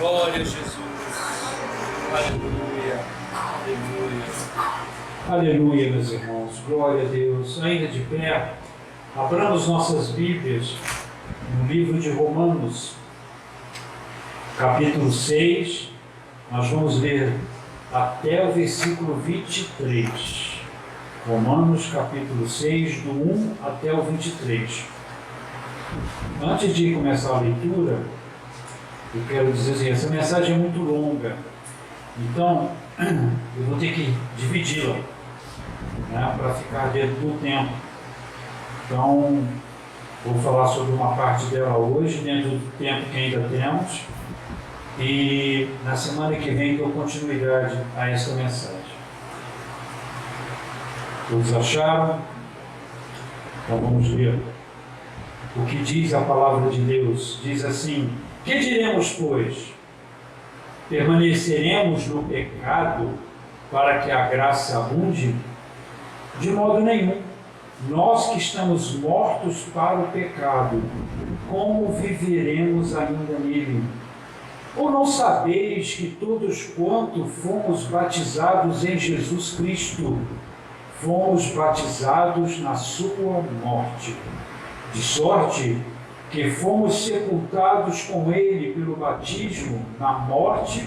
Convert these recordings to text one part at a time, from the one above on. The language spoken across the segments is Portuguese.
Glória a Jesus. Aleluia. Aleluia. Aleluia, meus irmãos. Glória a Deus. Ainda de pé, abramos nossas Bíblias no livro de Romanos, capítulo 6. Nós vamos ler até o versículo 23. Romanos, capítulo 6, do 1 até o 23. Antes de começar a leitura, eu quero dizer assim, essa mensagem é muito longa, então eu vou ter que dividi-la, né, para ficar dentro do tempo. Então, vou falar sobre uma parte dela hoje, dentro do tempo que ainda temos, e na semana que vem dou continuidade a essa mensagem. Todos acharam? Então vamos ler o que diz a palavra de Deus. Diz assim: que diremos, pois? Permaneceremos no pecado para que a graça abunde? De modo nenhum. Nós que estamos mortos para o pecado, como viveremos ainda nele? Ou não sabeis que todos quanto fomos batizados em Jesus Cristo, fomos batizados na sua morte? De sorte que fomos sepultados com ele pelo batismo na morte,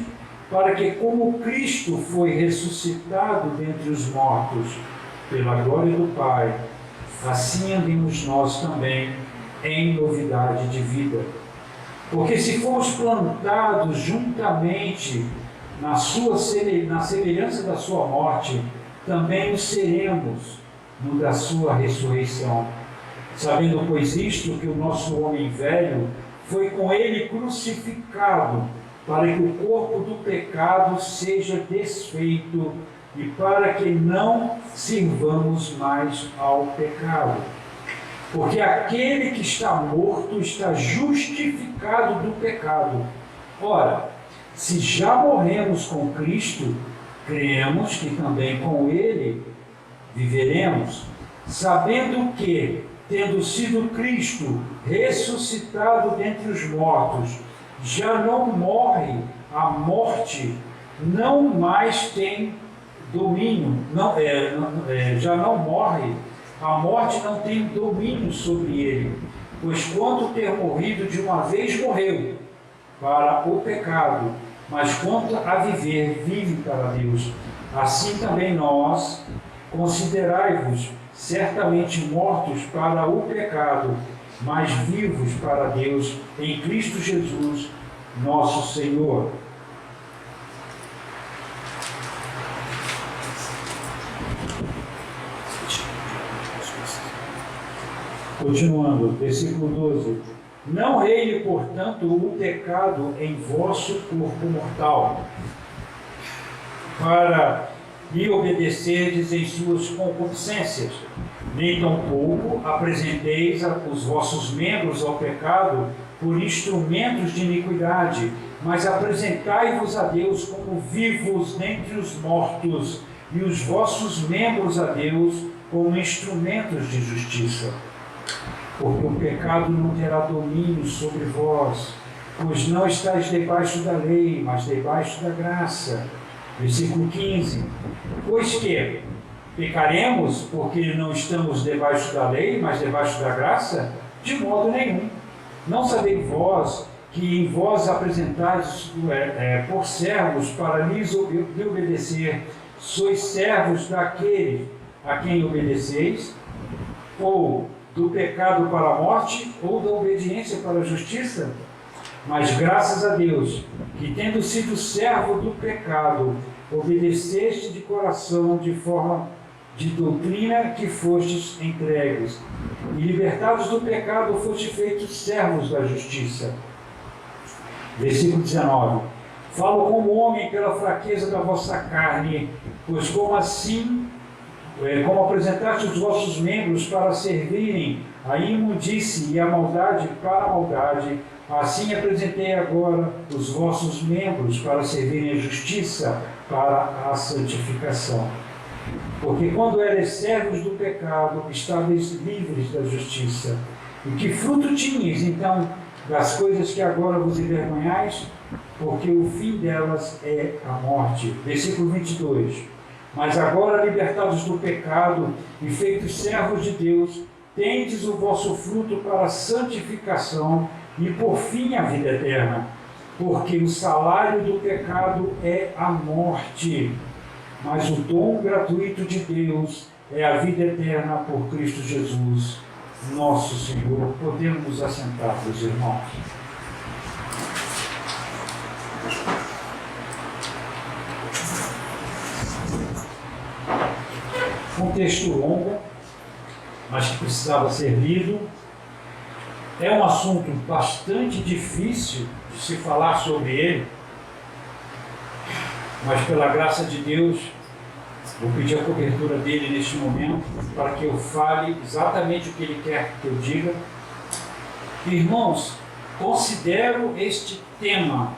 para que, como Cristo foi ressuscitado dentre os mortos pela glória do Pai, assim andemos nós também em novidade de vida. Porque se fomos plantados juntamente na semelhança da sua morte, também o seremos no da sua ressurreição. Sabendo, pois, isto, que o nosso homem velho foi com ele crucificado, para que o corpo do pecado seja desfeito e para que não sirvamos mais ao pecado. Porque aquele que está morto está justificado do pecado. Ora, se já morremos com Cristo, cremos que também com ele viveremos, sabendo que, tendo sido Cristo ressuscitado dentre os mortos, já não morre, a morte não mais tem domínio, já não morre, a morte não tem domínio sobre ele, pois quanto ter morrido de uma vez morreu para o pecado, mas quanto a viver, vive para Deus. Assim também nós, considerai-vos certamente mortos para o pecado, mas vivos para Deus em Cristo Jesus, nosso Senhor. Continuando, versículo 12. Não reine, portanto, o pecado em vosso corpo mortal, para lhe obedecerdes em suas concupiscências. Nem tampouco apresenteis os vossos membros ao pecado por instrumentos de iniquidade, mas apresentai-vos a Deus como vivos dentre os mortos, e os vossos membros a Deus como instrumentos de justiça. Porque o pecado não terá domínio sobre vós, pois não estáis debaixo da lei, mas debaixo da graça. Versículo 15. Pois que pecaremos porque não estamos debaixo da lei, mas debaixo da graça? De modo nenhum. Não sabeis vós que em vós apresentais por servos para lhes obedecer, sois servos daquele a quem obedeceis? Ou do pecado para a morte, ou da obediência para a justiça? Mas graças a Deus, que tendo sido servo do pecado, obedeceste de coração de forma de doutrina que fostes entregues, e libertados do pecado, fostes feitos servos da justiça. Versículo 19. Falo como homem pela fraqueza da vossa carne, pois como apresentaste os vossos membros para servirem a imundície e a maldade para a maldade, assim apresentei agora os vossos membros para servirem a justiça para a santificação. Porque quando eres servos do pecado, estáveis livres da justiça. E que fruto tinhas, então, das coisas que agora vos envergonhais, porque o fim delas é a morte. Versículo 22. Mas agora, libertados do pecado e feitos servos de Deus, tendes o vosso fruto para a santificação e por fim a vida eterna. Porque o salário do pecado é a morte, mas o dom gratuito de Deus é a vida eterna por Cristo Jesus, nosso Senhor. Podemos nos assentar, meus irmãos. Um texto longo, mas que precisava ser lido. É um assunto bastante difícil de se falar sobre ele, mas pela graça de Deus, vou pedir a cobertura dele neste momento, para que eu fale exatamente o que ele quer que eu diga. Irmãos, considero este tema,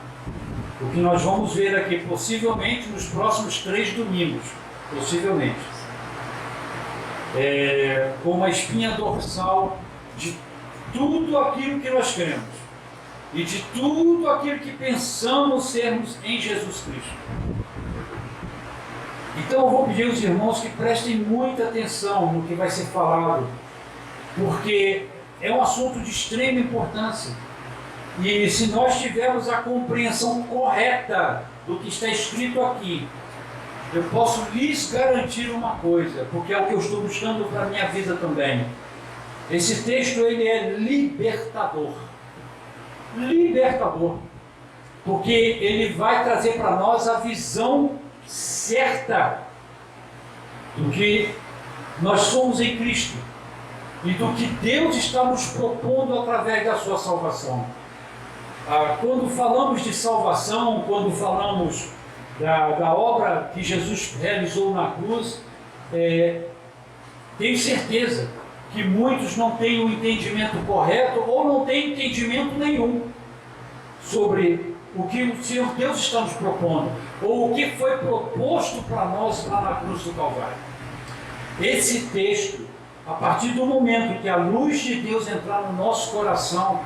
o que nós vamos ver aqui, possivelmente nos próximos 3 domingos, possivelmente, como a espinha dorsal de tudo aquilo que nós cremos e de tudo aquilo que pensamos sermos em Jesus Cristo. Então eu vou pedir aos irmãos que prestem muita atenção no que vai ser falado, porque é um assunto de extrema importância. E se nós tivermos a compreensão correta do que está escrito aqui, eu posso lhes garantir uma coisa, porque é o que eu estou buscando para a minha vida também. Esse texto ele é libertador. Libertador. Porque ele vai trazer para nós a visão certa do que nós somos em Cristo e do que Deus está nos propondo através da sua salvação. Quando falamos de salvação, quando falamos da obra que Jesus realizou na cruz, tenho certeza que muitos não têm o entendimento correto ou não têm entendimento nenhum sobre o que o Senhor Deus está nos propondo, ou o que foi proposto para nós lá na cruz do Calvário. Esse texto, a partir do momento que a luz de Deus entrar no nosso coração,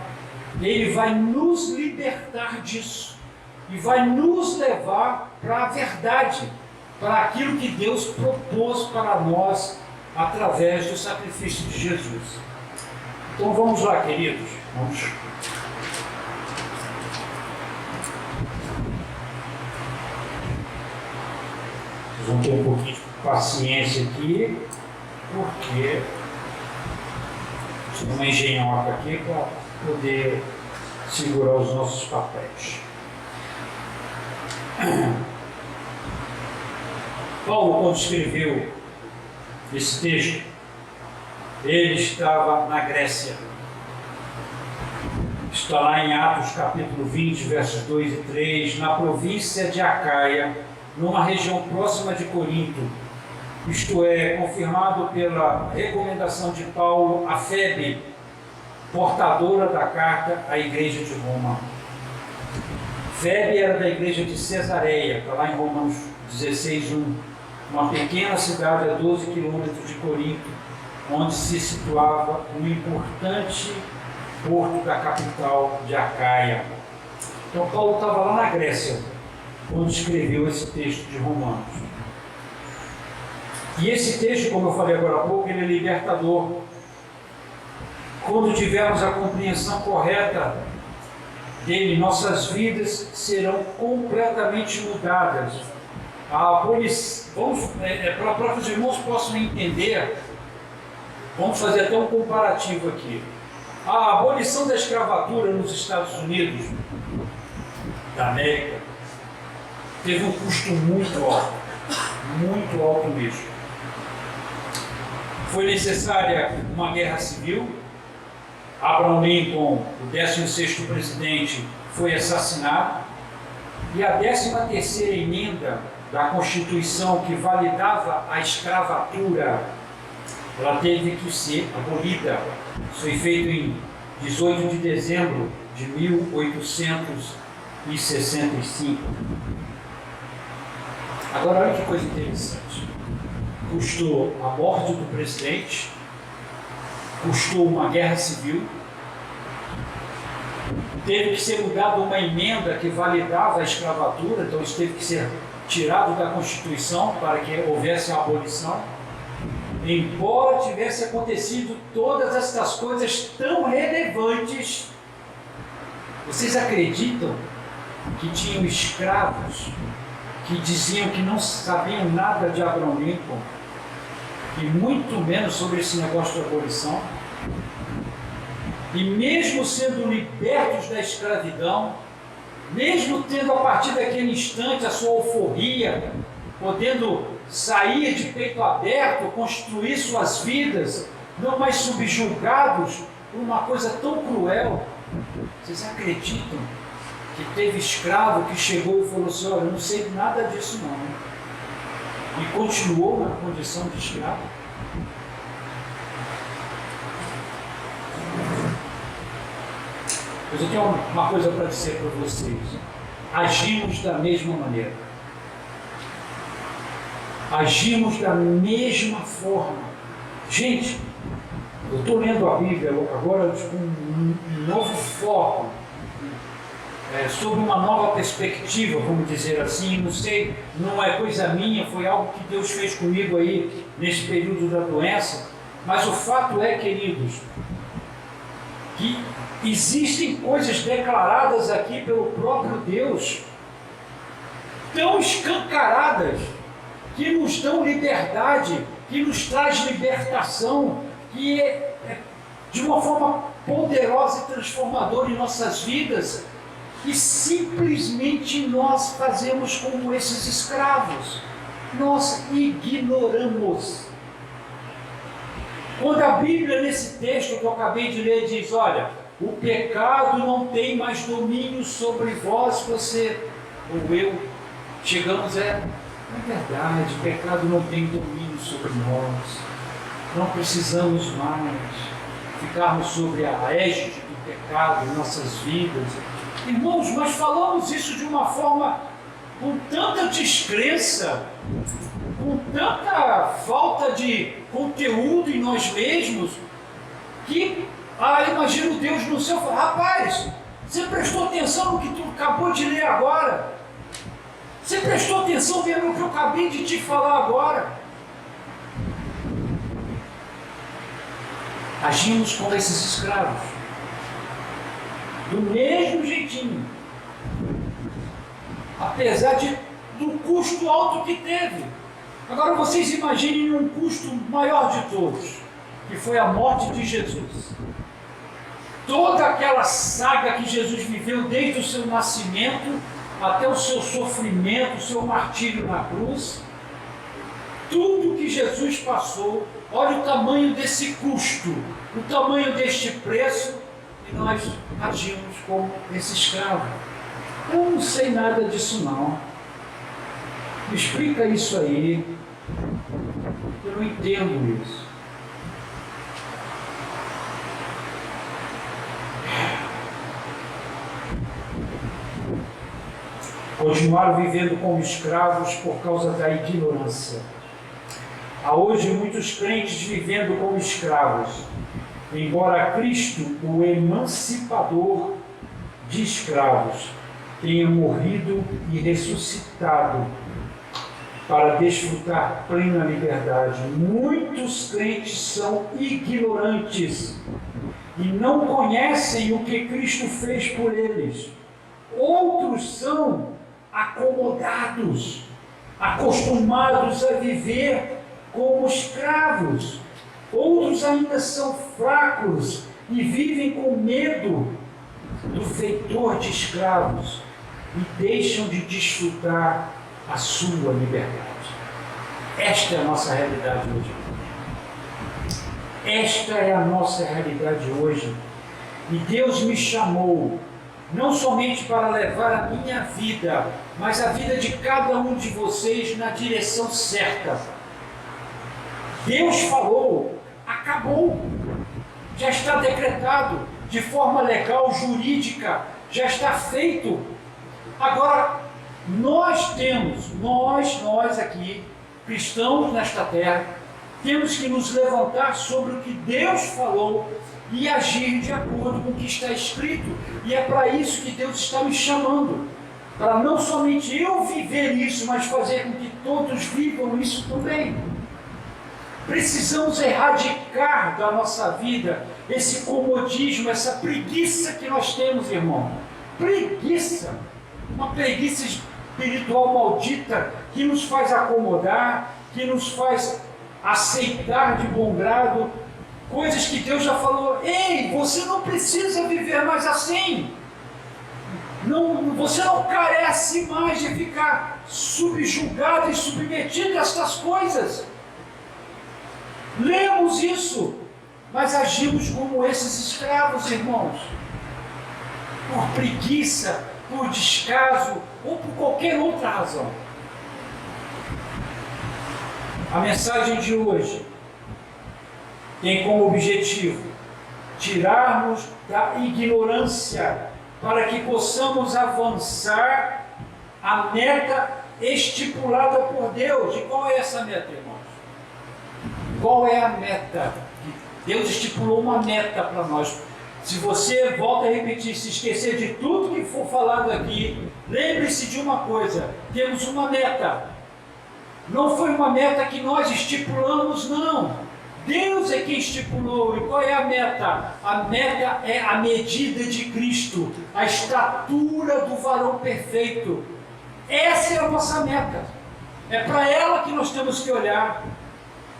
ele vai nos libertar disso e vai nos levar para a verdade, para aquilo que Deus propôs para nós através do sacrifício de Jesus. Então vamos lá, queridos, vamos. Vocês vão ter um pouquinho de paciência aqui, porque tem uma engenhoca aqui para poder segurar os nossos papéis. Paulo, quando escreveu esse texto, ele estava na Grécia. Está lá em Atos capítulo 20, versos 2 e 3, na província de Acaia, numa região próxima de Corinto. Isto é, confirmado pela recomendação de Paulo a Febe, portadora da carta à igreja de Roma. Febe era da igreja de Cesareia, está lá em Romanos 16:1, uma pequena cidade a 12 quilômetros de Corinto, onde se situava um importante porto da capital de Acaia. Então Paulo estava lá na Grécia, quando escreveu esse texto de Romanos. E esse texto, como eu falei agora há pouco, ele é libertador. Quando tivermos a compreensão correta dele, nossas vidas serão completamente mudadas. Para que os irmãos possam entender, vamos fazer até um comparativo aqui. A abolição da escravatura nos Estados Unidos da América teve um custo muito alto mesmo. Foi necessária uma guerra civil. Abraham Lincoln, o 16º presidente, foi assassinado, e a 13ª emenda da Constituição, que validava a escravatura, ela teve que ser abolida. Isso foi feito em 18 de dezembro de 1865. Agora, olha que coisa interessante. Custou a morte do presidente, custou uma guerra civil, teve que ser mudada uma emenda que validava a escravatura, então isso teve que ser tirado da Constituição para que houvesse a abolição. Embora tivesse acontecido todas estas coisas tão relevantes, vocês acreditam que tinham escravos que diziam que não sabiam nada de Abraham Lincoln e muito menos sobre esse negócio de abolição? E mesmo sendo libertos da escravidão, mesmo tendo a partir daquele instante a sua euforia, podendo sair de peito aberto, construir suas vidas, não mais subjugados por uma coisa tão cruel, vocês acreditam que teve escravo que chegou e falou assim: olha, eu não sei nada disso não, e continuou na condição de escravo? Mas eu tenho uma coisa para dizer para vocês: agimos da mesma maneira, agimos da mesma forma. Gente, eu estou lendo a Bíblia agora com um novo foco, sobre uma nova perspectiva, vamos dizer assim. Não sei, não é coisa minha, foi algo que Deus fez comigo aí nesse período da doença, mas o fato é, queridos, que existem coisas declaradas aqui pelo próprio Deus, tão escancaradas, que nos dão liberdade, que nos traz libertação, que é de uma forma poderosa e transformadora em nossas vidas, e simplesmente nós fazemos como esses escravos, nós ignoramos. Quando a Bíblia, nesse texto que eu acabei de ler, diz: olha, o pecado não tem mais domínio sobre vós, você ou eu, chegamos é verdade, o pecado não tem domínio sobre nós, não precisamos mais ficarmos sobre a égide do pecado em nossas vidas. Irmãos, mas falamos isso de uma forma com tanta descrença, com tanta falta de conteúdo em nós mesmos, que imagino Deus no céu falar: rapaz, você prestou atenção no que tu acabou de ler agora? Você prestou atenção mesmo no que eu acabei de te falar agora? Agimos como esses escravos, do mesmo jeitinho, apesar do custo alto que teve. Agora vocês imaginem um custo maior de todos, que foi a morte de Jesus. Toda aquela saga que Jesus viveu desde o seu nascimento até o seu sofrimento, o seu martírio na cruz, tudo que Jesus passou, olha o tamanho desse custo, o tamanho deste preço, e nós agimos como esse escravo. Eu não sei nada disso não. Me explica isso aí. Eu não entendo isso. Continuaram vivendo como escravos por causa da ignorância. Há hoje muitos crentes vivendo como escravos, embora Cristo, o emancipador de escravos, tenha morrido e ressuscitado para desfrutar plena liberdade. Muitos crentes são ignorantes e não conhecem o que Cristo fez por eles. Outros são acomodados, acostumados a viver como escravos. Outros ainda são fracos e vivem com medo do feitor de escravos e deixam de desfrutar a sua liberdade. Esta é a nossa realidade hoje. Esta é a nossa realidade hoje. E Deus me chamou não somente para levar a minha vida, mas a vida de cada um de vocês na direção certa. Deus falou, acabou, já está decretado de forma legal, jurídica, já está feito. Agora, nós aqui, cristãos nesta terra, temos que nos levantar sobre o que Deus falou e agir de acordo com o que está escrito. E é para isso que Deus está me chamando, para não somente eu viver isso, mas fazer com que todos vivam isso também. Precisamos erradicar da nossa vida esse comodismo, essa preguiça que nós temos, irmão. Preguiça, uma preguiça espiritual maldita que nos faz acomodar, que nos faz aceitar de bom grado coisas que Deus já falou. Ei, você não precisa viver mais assim. Não, você não carece mais de ficar subjugado e submetido a estas coisas. Lemos isso, mas agimos como esses escravos, irmãos, por preguiça, por descaso ou por qualquer outra razão. A mensagem de hoje tem como objetivo tirarmos da ignorância para que possamos avançar a meta estipulada por Deus. E qual é essa meta, irmãos? Qual é a meta? Deus estipulou uma meta para nós. Se você, volta a repetir, se esquecer de tudo que for falado aqui, lembre-se de uma coisa: temos uma meta. Não foi uma meta que nós estipulamos, não. Deus é quem estipulou. E qual é a meta? A meta é a medida de Cristo, a estatura do varão perfeito. Essa é a nossa meta. É para ela que nós temos que olhar.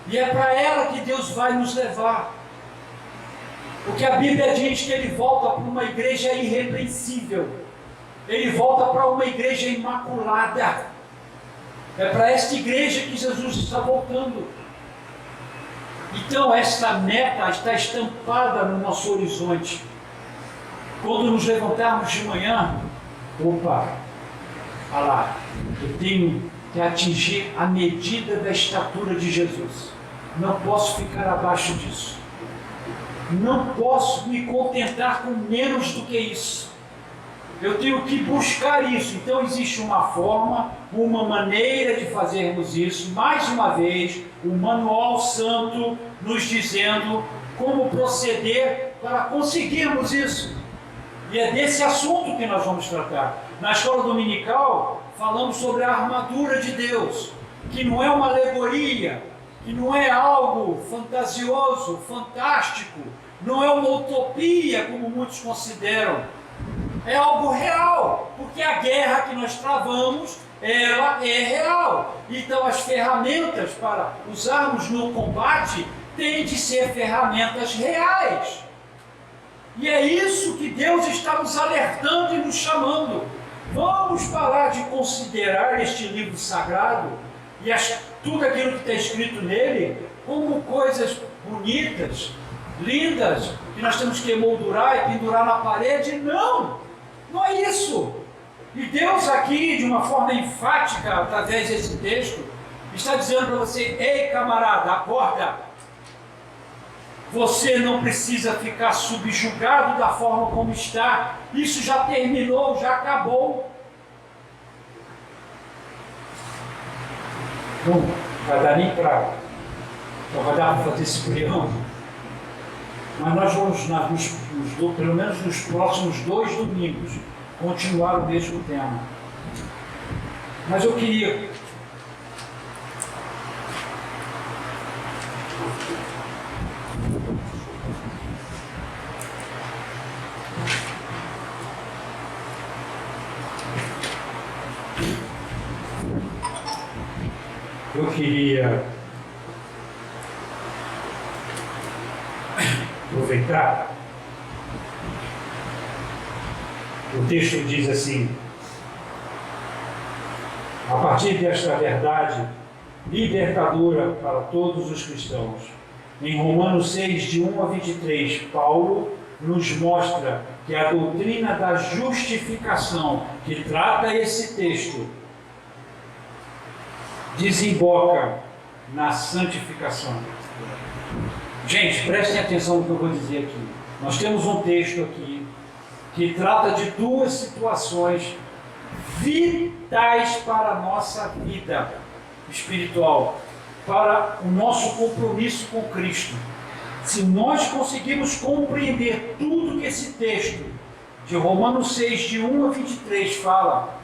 E é para ela que Deus vai nos levar. Porque a Bíblia diz que Ele volta para uma igreja irrepreensível. Ele volta para uma igreja imaculada. É para esta igreja que Jesus está voltando. Então esta meta está estampada no nosso horizonte. Quando nos levantarmos de manhã, opa, olha lá, eu tenho que atingir a medida da estatura de Jesus. Não posso ficar abaixo disso. Não posso me contentar com menos do que isso. Eu tenho que buscar isso. Então existe uma forma, uma maneira de fazermos isso. Mais uma vez, o Manual Santo nos dizendo como proceder para conseguirmos isso. E é desse assunto que nós vamos tratar. Na escola dominical, falamos sobre a armadura de Deus, que não é uma alegoria, que não é algo fantasioso, fantástico, não é uma utopia, como muitos consideram. É algo real, porque a guerra que nós travamos, ela é real. Então as ferramentas para usarmos no combate têm de ser ferramentas reais. E é isso que Deus está nos alertando e nos chamando. Vamos parar de considerar este livro sagrado e tudo aquilo que está escrito nele como coisas bonitas, lindas, que nós temos que emoldurar e pendurar na parede. Não! Não é isso. E Deus aqui, de uma forma enfática, através desse texto, está dizendo para você: ei, camarada, acorda. Você não precisa ficar subjugado da forma como está. Isso já terminou, já acabou. Não vai dar nem para... Não vai dar para fazer esse preâmbulo. Mas nós vamos, pelo menos nos próximos 2 domingos, continuar o mesmo tema. Mas eu queria aproveitar. O texto diz assim: a partir desta verdade libertadora para todos os cristãos, em Romanos 6, de 1 a 23, Paulo nos mostra que a doutrina da justificação, que trata esse texto, desemboca na santificação. Gente, prestem atenção no que eu vou dizer aqui. Nós temos um texto aqui que trata de 2 situações vitais para a nossa vida espiritual, para o nosso compromisso com Cristo. Se nós conseguirmos compreender tudo que esse texto de Romanos 6, de 1 a 23 fala,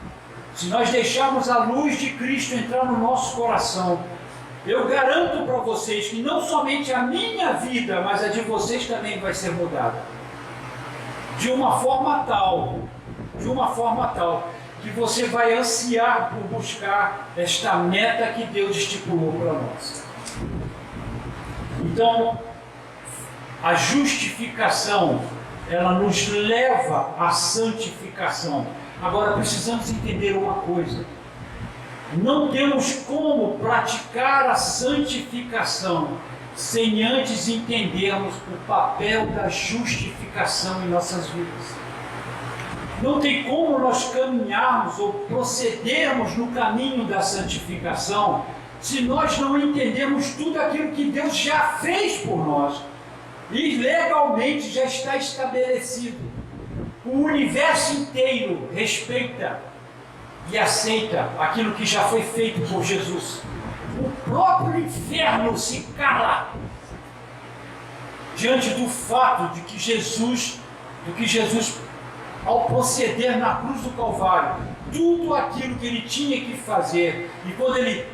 se nós deixarmos a luz de Cristo entrar no nosso coração, eu garanto para vocês que não somente a minha vida, mas a de vocês também vai ser mudada. De uma forma tal, que você vai ansiar por buscar esta meta que Deus estipulou para nós. Então, a justificação, ela nos leva à santificação. Agora, precisamos entender uma coisa. Não temos como praticar a santificação sem antes entendermos o papel da justificação em nossas vidas. Não tem como nós caminharmos ou procedermos no caminho da santificação se nós não entendemos tudo aquilo que Deus já fez por nós e legalmente já está estabelecido. O universo inteiro respeita e aceita aquilo que já foi feito por Jesus. O próprio inferno se cala diante do fato de que Jesus, ao proceder na cruz do Calvário, tudo aquilo que ele tinha que fazer, e quando ele,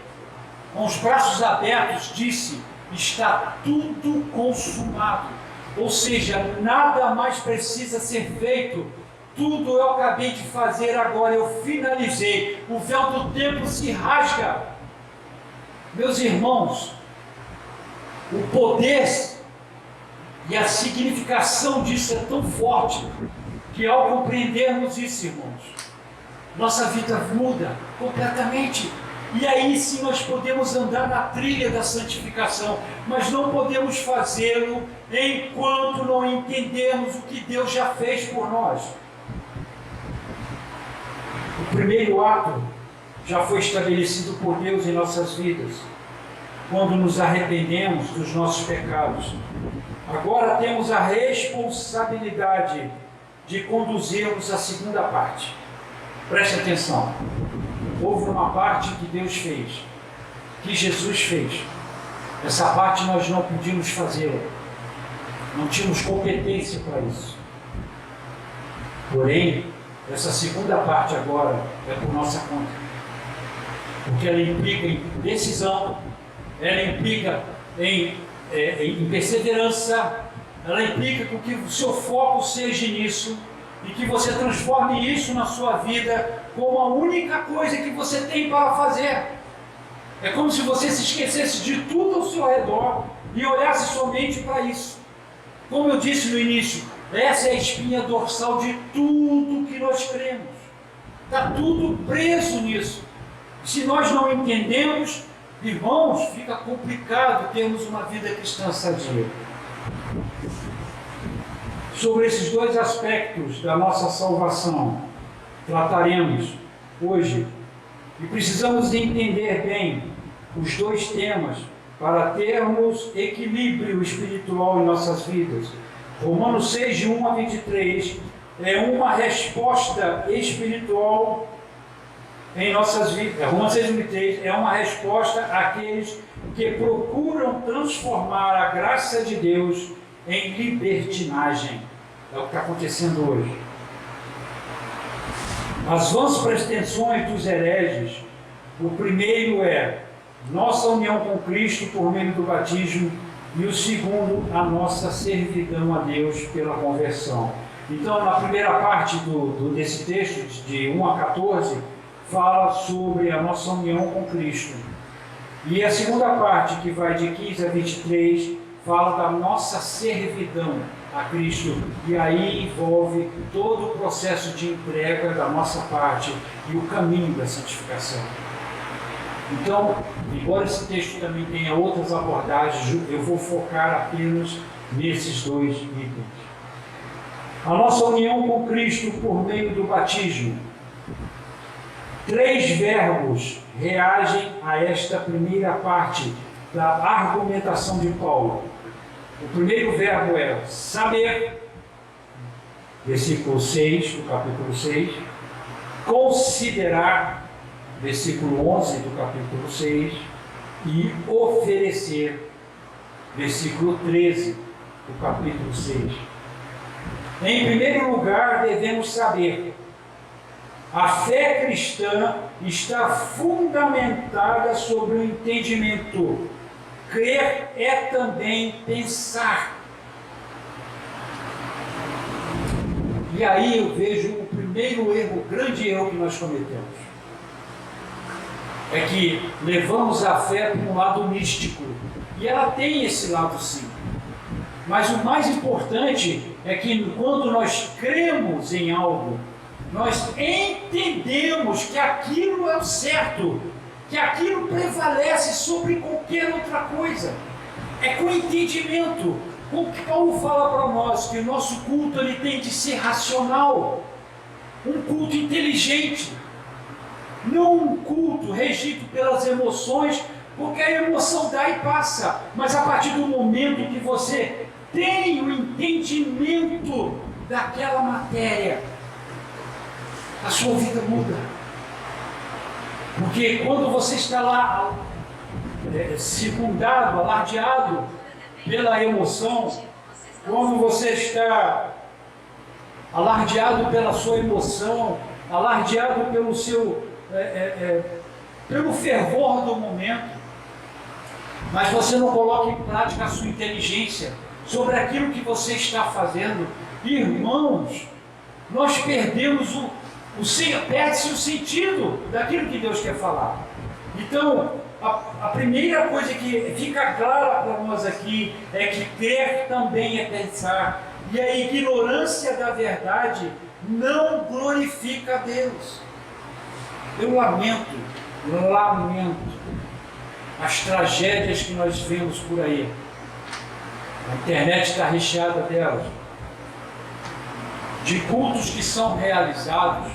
com os braços abertos, disse: está tudo consumado. Ou seja, nada mais precisa ser feito. Tudo eu acabei de fazer, agora eu finalizei. O véu do templo se rasga. Meus irmãos, o poder e a significação disso é tão forte que, ao compreendermos isso, irmãos, nossa vida muda completamente. E aí sim nós podemos andar na trilha da santificação, mas não podemos fazê-lo enquanto não entendermos o que Deus já fez por nós. O primeiro ato já foi estabelecido por Deus em nossas vidas, quando nos arrependemos dos nossos pecados. Agora temos a responsabilidade de conduzirmos a segunda parte. Preste atenção. Houve uma parte que Deus fez, que Jesus fez. Essa parte nós não podíamos fazê-la. Não tínhamos competência para isso. Porém, essa segunda parte agora é por nossa conta. Porque ela implica em decisão, ela implica em perseverança, ela implica com que o seu foco seja nisso e que você transforme isso na sua vida como a única coisa que você tem para fazer. É como se você se esquecesse de tudo ao seu redor e olhasse somente para isso. Como eu disse no início, essa é a espinha dorsal de tudo que nós cremos. Está tudo preso nisso. Se nós não entendemos, irmãos, fica complicado termos uma vida cristã sadia. Sobre esses dois aspectos da nossa salvação, trataremos hoje. E precisamos entender bem os dois temas para termos equilíbrio espiritual em nossas vidas. Romanos 6, de 1 a 23, é uma resposta espiritual em nossas vidas. Romanos 6, 23 é uma resposta àqueles que procuram transformar a graça de Deus em libertinagem. É o que está acontecendo hoje. As vãs pretensões dos hereges, o primeiro é nossa união com Cristo por meio do batismo, e o segundo, a nossa servidão a Deus pela conversão. Então, na primeira parte desse texto, de 1 a 14, fala sobre a nossa união com Cristo. E a segunda parte, que vai de 15 a 23, fala da nossa servidão a Cristo. E aí envolve todo o processo de entrega da nossa parte e o caminho da santificação. Então, embora esse texto também tenha outras abordagens, eu vou focar apenas nesses dois itens. A nossa união com Cristo por meio do batismo. 3 verbos reagem a esta primeira parte da argumentação de Paulo. O primeiro verbo é saber, versículo 6, do capítulo 6, considerar, versículo 11 do capítulo 6, e oferecer, versículo 13 o capítulo 6. Em primeiro lugar, devemos saber: a fé cristã está fundamentada sobre o entendimento. Crer é também pensar. E aí eu vejo o primeiro erro, o grande erro que nós cometemos. É que levamos a fé para um lado místico. E ela tem esse lado sim. Mas o mais importante é que quando nós cremos em algo, nós entendemos que aquilo é o certo, que aquilo prevalece sobre qualquer outra coisa. É com entendimento. O que Paulo fala para nós, que o nosso culto ele tem de ser racional, um culto inteligente, não um culto regido pelas emoções, porque a emoção dá e passa, mas a partir do momento que você tem o entendimento daquela matéria, a sua vida muda. Porque quando você está lá circundado, alardeado pela emoção, quando você está alardeado pela sua emoção, alardeado pelo seu pelo fervor do momento, mas você não coloca em prática a sua inteligência sobre aquilo que você está fazendo, irmãos, nós perdemos perde-se o sentido daquilo que Deus quer falar. Então, a primeira coisa que fica clara para nós aqui é que crer também é pensar, e a ignorância da verdade não glorifica a Deus. Eu lamento as tragédias que nós vemos por aí. A internet está recheada delas, de cultos que são realizados,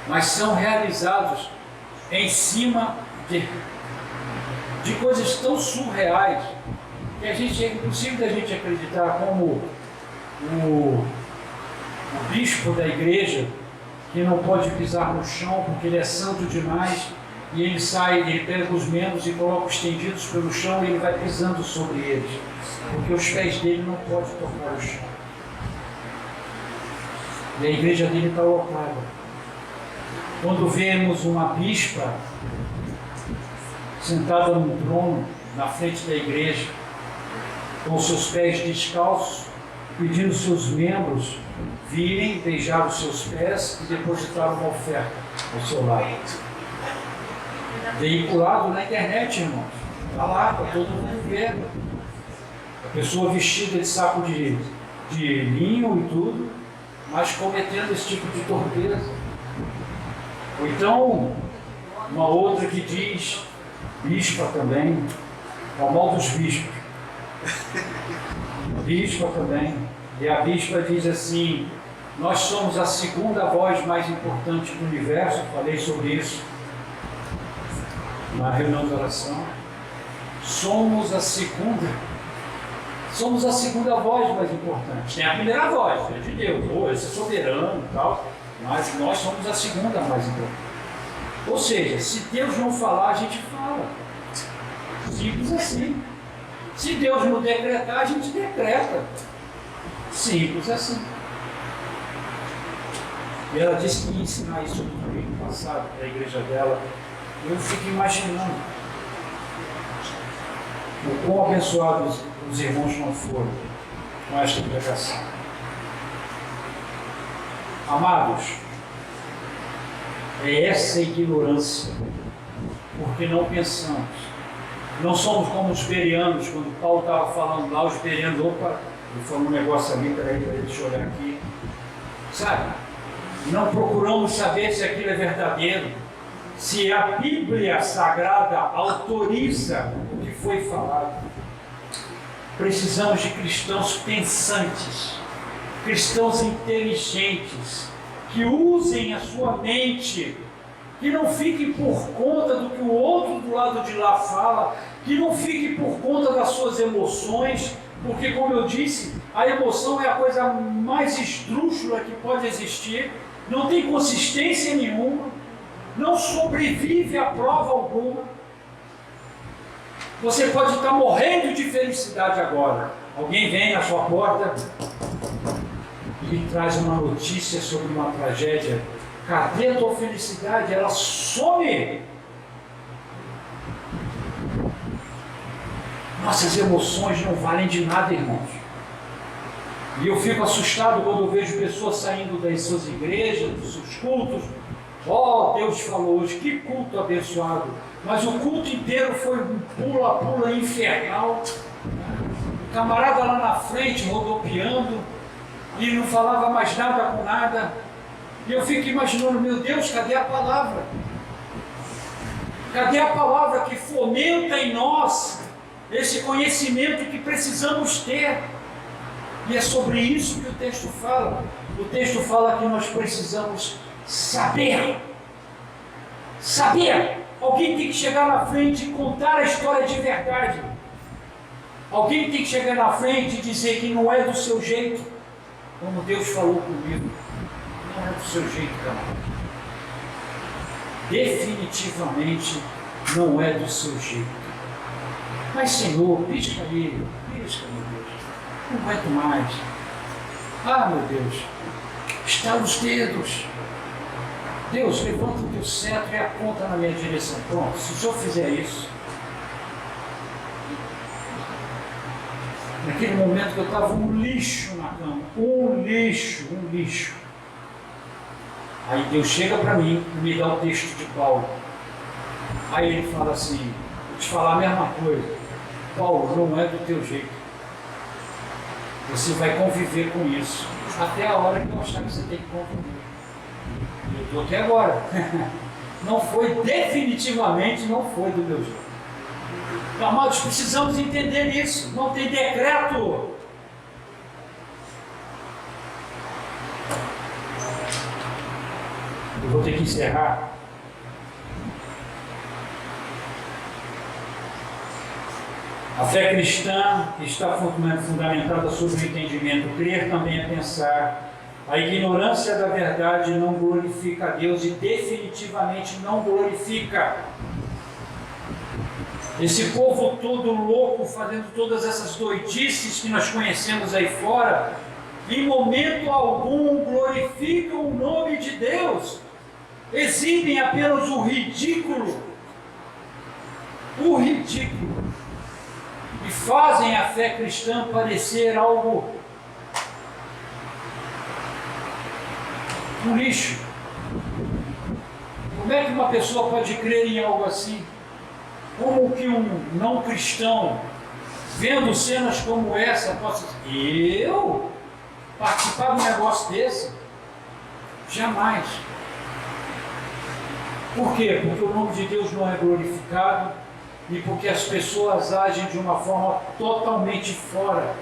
mas são realizados em cima de coisas tão surreais que é impossível da gente acreditar, como o bispo da igreja, que não pode pisar no chão porque ele é santo demais, e ele pega os membros e coloca estendidos pelo chão e ele vai pisando sobre eles, porque os pés dele não podem tocar o chão. E a igreja dele está lotada. Quando vemos uma bispa sentada num trono na frente da igreja, com seus pés descalços, pedindo seus membros virem beijar os seus pés e depositar uma oferta ao seu lado. Veiculado na internet, irmãos. Está lá, para todo mundo ver. A pessoa vestida de saco de linho e tudo, mas cometendo esse tipo de torpeza. Ou então, uma outra que diz, bispa também, ao mal dos bispos. Bispa também. E a bispa diz assim: nós somos a segunda voz mais importante do universo. Falei sobre isso na reunião de oração. Somos a segunda voz mais importante. Tem a primeira voz, é de Deus, esse é soberano e tal, mas nós somos a segunda mais importante. Ou seja, se Deus não falar, a gente fala. Simples assim. Se Deus não decretar, a gente decreta. Simples assim. E ela disse que ia ensinar isso no domingo passado para a igreja dela. Eu fico imaginando o quão abençoados os irmãos não foram com esta pregação. Amados, é essa ignorância, porque não pensamos. Não somos como os bereanos, quando Paulo estava falando lá, os bereanos, opa, ele falou um negócio ali, peraí, deixa eu olhar aqui. Sabe? Não procuramos saber se aquilo é verdadeiro, se a Bíblia Sagrada autoriza o que foi falado. Precisamos de cristãos pensantes, cristãos inteligentes, que usem a sua mente, que não fiquem por conta do que o outro do lado de lá fala, que não fiquem por conta das suas emoções, porque, como eu disse, a emoção é a coisa mais esdrúxula que pode existir, não tem consistência nenhuma, não sobrevive a prova alguma. Você pode estar morrendo de felicidade agora, Alguém vem na sua porta e lhe traz uma notícia sobre uma tragédia. Cadê a tua felicidade? Ela some. Nossas emoções não valem de nada, irmãos. E eu fico assustado quando eu vejo pessoas saindo das suas igrejas, dos seus cultos. Oh, Deus falou hoje, que culto abençoado. Mas o culto inteiro foi um pula-pula infernal. O camarada lá na frente rodopiando e não falava mais nada com nada. E eu fico imaginando, meu Deus, cadê a palavra? Cadê a palavra que fomenta em nós esse conhecimento que precisamos ter? E é sobre isso que o texto fala. O texto fala que nós precisamos saber. Saber. Alguém tem que chegar na frente e contar a história de verdade. Alguém tem que chegar na frente e dizer que não é do seu jeito, como Deus falou comigo. Não é do seu jeito, cara. Definitivamente não é do seu jeito. Mas, Senhor, pisca aí, meu Deus. Não aguento mais. Ah, meu Deus, estala os dedos. Deus, levanta o teu cetro e aponta na minha direção. Pronto, se o Senhor fizer isso. Naquele momento que eu estava um lixo na cama, um lixo. Aí Deus chega para mim e me dá o texto de Paulo. Aí ele fala assim, vou te falar a mesma coisa. Paulo, não é do teu jeito. Você vai conviver com isso. Até a hora que eu achar que você tem que conviver. Eu estou aqui agora. Não foi, definitivamente não foi do meu jeito. Amados, precisamos entender isso. Não tem decreto. Eu vou ter que encerrar. A fé cristã está fundamentada sobre o entendimento. Crer também é pensar. A ignorância da verdade não glorifica a Deus e definitivamente não glorifica. Esse povo todo louco, fazendo todas essas doidices que nós conhecemos aí fora, em momento algum glorificam o nome de Deus. Exibem apenas o ridículo. O ridículo. E fazem a fé cristã parecer algo um lixo. Como é que uma pessoa pode crer em algo assim? Como que um não cristão, vendo cenas como essa, possa dizer, eu participar de um negócio desse? Jamais. Por quê? Porque o nome de Deus não é glorificado e porque as pessoas agem de uma forma totalmente fora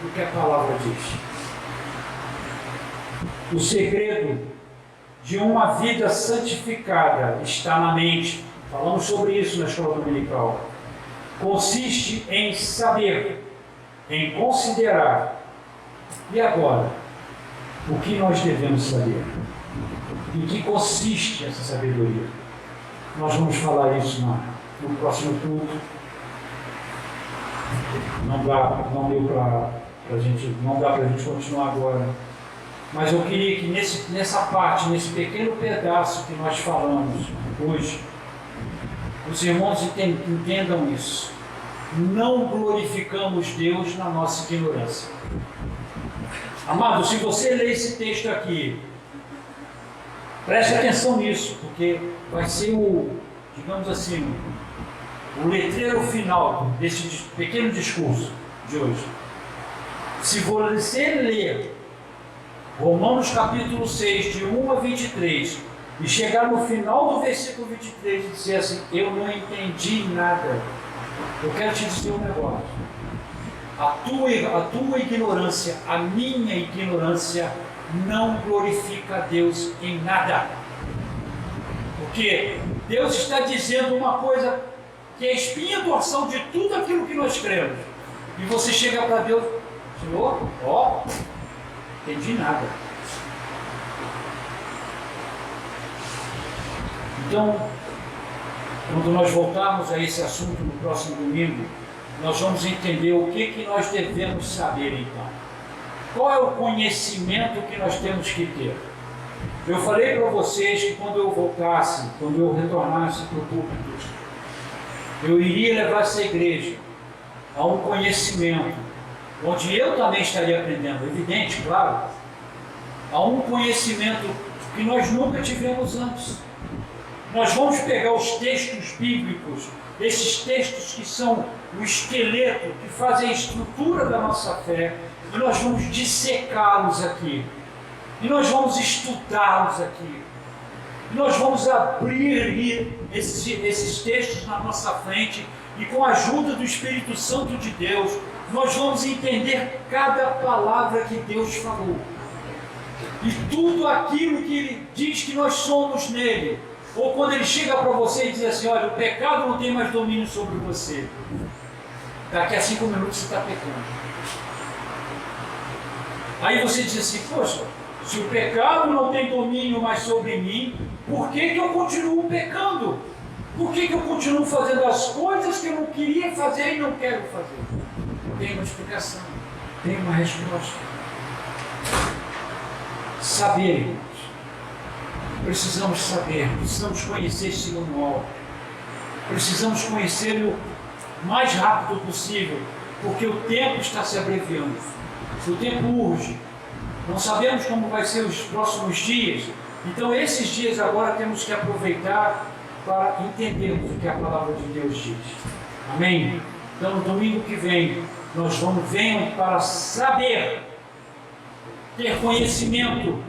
do que a palavra diz. O segredo de uma vida santificada está na mente. Falamos sobre isso na escola dominical. Consiste em saber, em considerar. E agora? O que nós devemos saber? Em que consiste essa sabedoria? Nós vamos falar isso no próximo culto. Não dá para a gente continuar agora. Mas eu queria que nessa parte, nesse pequeno pedaço que nós falamos hoje, os irmãos entendam isso. Não glorificamos Deus na nossa ignorância. Amado, se você ler esse texto aqui, preste atenção nisso, porque vai ser digamos assim, o letreiro final desse pequeno discurso de hoje. Se você ler Romanos capítulo 6, de 1 a 23, e chegar no final do versículo 23 e dizer assim, eu não entendi nada, eu quero te dizer um negócio. A tua ignorância, a minha ignorância, não glorifica a Deus em nada. Porque Deus está dizendo uma coisa que é a espinha dorsal de tudo aquilo que nós cremos. E você chega para Deus, Senhor, entendi nada. Então, quando nós voltarmos a esse assunto no próximo domingo, nós vamos entender o que nós devemos saber então. Qual é o conhecimento que nós temos que ter? Eu falei para vocês que quando eu voltasse, quando eu retornasse para o púlpito, eu iria levar essa igreja a um conhecimento, onde eu também estaria aprendendo, evidente, claro, a um conhecimento que nós nunca tivemos antes. Nós vamos pegar os textos bíblicos, esses textos que são o esqueleto, que fazem a estrutura da nossa fé, e nós vamos dissecá-los aqui, e nós vamos estudá-los aqui, e nós vamos abrir esses textos na nossa frente, e com a ajuda do Espírito Santo de Deus, nós vamos entender cada palavra que Deus falou, e tudo aquilo que Ele diz que nós somos nele. Ou quando Ele chega para você e diz assim, olha, o pecado não tem mais domínio sobre você. Daqui a 5 minutos você está pecando. Aí você diz assim, poxa, se o pecado não tem domínio mais sobre mim, por que eu continuo pecando? Por que eu continuo fazendo as coisas que eu não queria fazer e não quero fazer? Tem uma explicação, tem uma resposta. Saber, irmãos. Precisamos saber, precisamos conhecer esse manual. Precisamos conhecê-lo o mais rápido possível, porque o tempo está se abreviando. O tempo urge. Não sabemos como vai ser os próximos dias. Então, esses dias agora temos que aproveitar para entendermos o que a palavra de Deus diz. Amém? Então, no domingo que vem, nós venham para saber, ter conhecimento,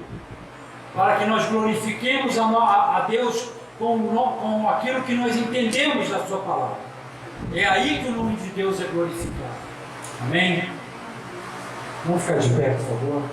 para que nós glorifiquemos a Deus com aquilo que nós entendemos da sua palavra. É aí que o nome de Deus é glorificado. Amém? Vamos ficar de pé, por favor.